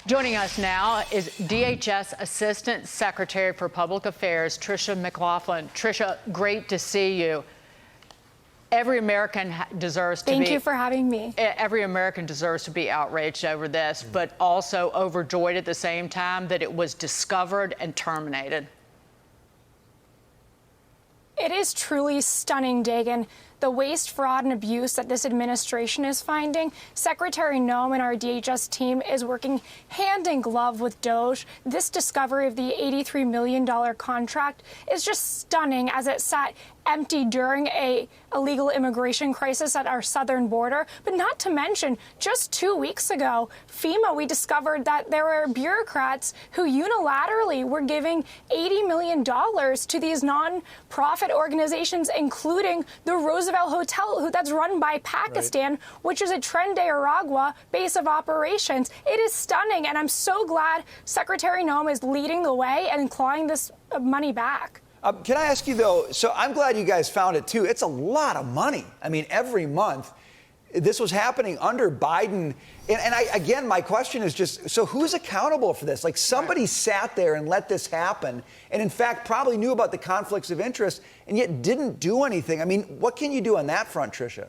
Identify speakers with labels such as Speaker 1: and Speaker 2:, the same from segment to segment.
Speaker 1: Joining us now is DHS Assistant Secretary for Public Affairs, Tricia McLaughlin. Tricia, great to see you. Every American deserves to be...
Speaker 2: Thank you for having me.
Speaker 1: Every American deserves to be outraged over this, but also overjoyed at the same time that it was discovered and terminated.
Speaker 2: It is truly stunning, Dagan, the waste, fraud, and abuse that this administration is finding. Secretary Noem and our DHS team is working hand in glove with DOGE. This discovery of the $83 million contract is just stunning as it sat empty during a illegal immigration crisis at our southern border. But not to mention, just 2 weeks ago, we discovered that there were bureaucrats who unilaterally were giving $80 million to these non-profit organizations, including the Roosevelt Hotel, that's run by Pakistan, which is a Tren de Aragua base of operations. It is stunning, and I'm so glad Secretary Noem is leading the way and clawing this money back.
Speaker 3: Can I ask you, though, so I'm glad you guys found it, too. It's a lot of money. I mean, every month. This was happening under Biden. And again, my question is just, so who's accountable for this? Like, somebody sat there and let this happen, and in fact, probably knew about the conflicts of interest, and yet didn't do anything. I mean, what can you do on that front, Tricia?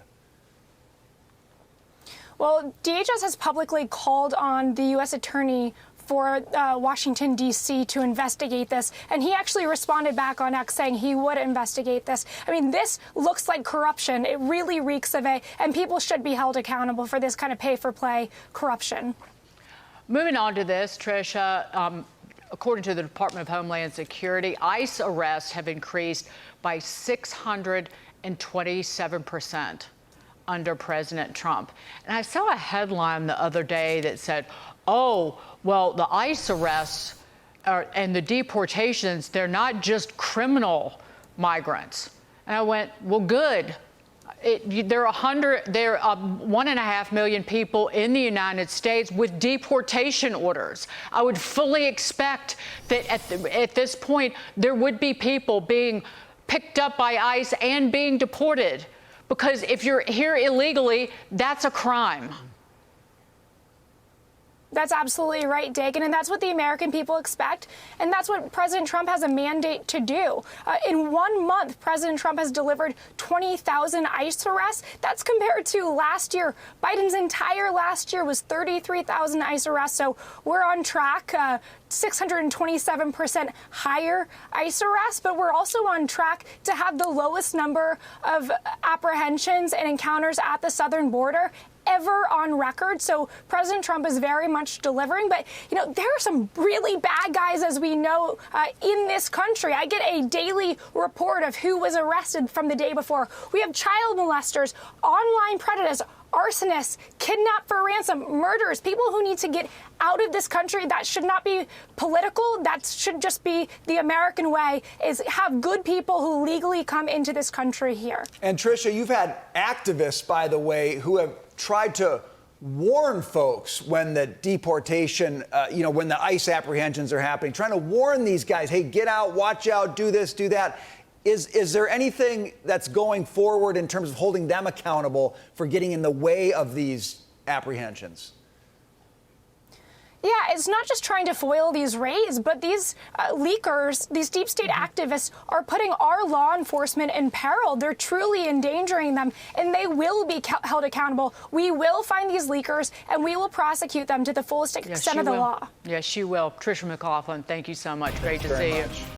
Speaker 2: Well, DHS has publicly called on the U.S. Attorney for Washington, D.C. to investigate this. And he actually responded back on X saying he would investigate this. I mean, this looks like corruption. It really reeks of it. And people should be held accountable for this kind of pay-for-play corruption. Moving
Speaker 1: on to this, Tricia, according to the Department of Homeland Security, ICE arrests have increased by 627% under President Trump. And I saw a headline the other day that said, oh, well, the ICE arrests and the deportations, they're not just criminal migrants. And I went, well, good. There are 1.5 million people in the United States with deportation orders. I would fully expect that at this point, there would be people being picked up by ICE and being deported. Because if you're here illegally, that's a crime.
Speaker 2: That's absolutely right, Dagan, and that's what the American people expect, and that's what President Trump has a mandate to do. In 1 month, President Trump has delivered 20,000 ICE arrests. That's compared to last year. Biden's entire last year was 33,000 ICE arrests, so we're on track. 627% higher ICE arrests, but we're also on track to have the lowest number of apprehensions and encounters at the southern border ever on record. So President Trump is very much delivering. But, you know, there are some really bad guys, as we know, in this country. I get a daily report of who was arrested from the day before. We have child molesters, online predators, arsonists, kidnapped for ransom, murderers, people who need to get out of this country. That should not be political. That should just be the American way, is have good people who legally come into this country here.
Speaker 3: And Tricia, you've had activists, by the way, who have tried to warn folks when the deportation, when the ICE apprehensions are happening, trying to warn these guys, hey, get out, watch out, do this, do that. Is there anything that's going forward in terms of holding them accountable for getting in the way of these apprehensions?
Speaker 2: Yeah, it's not just trying to foil these raids, but these leakers, these deep state activists are putting our law enforcement in peril. They're truly endangering them, and they will be held accountable. We will find these leakers, and we will prosecute them to the fullest extent of the law.
Speaker 1: Yes, she will. Tricia McLaughlin, thank you so much. Great to see you.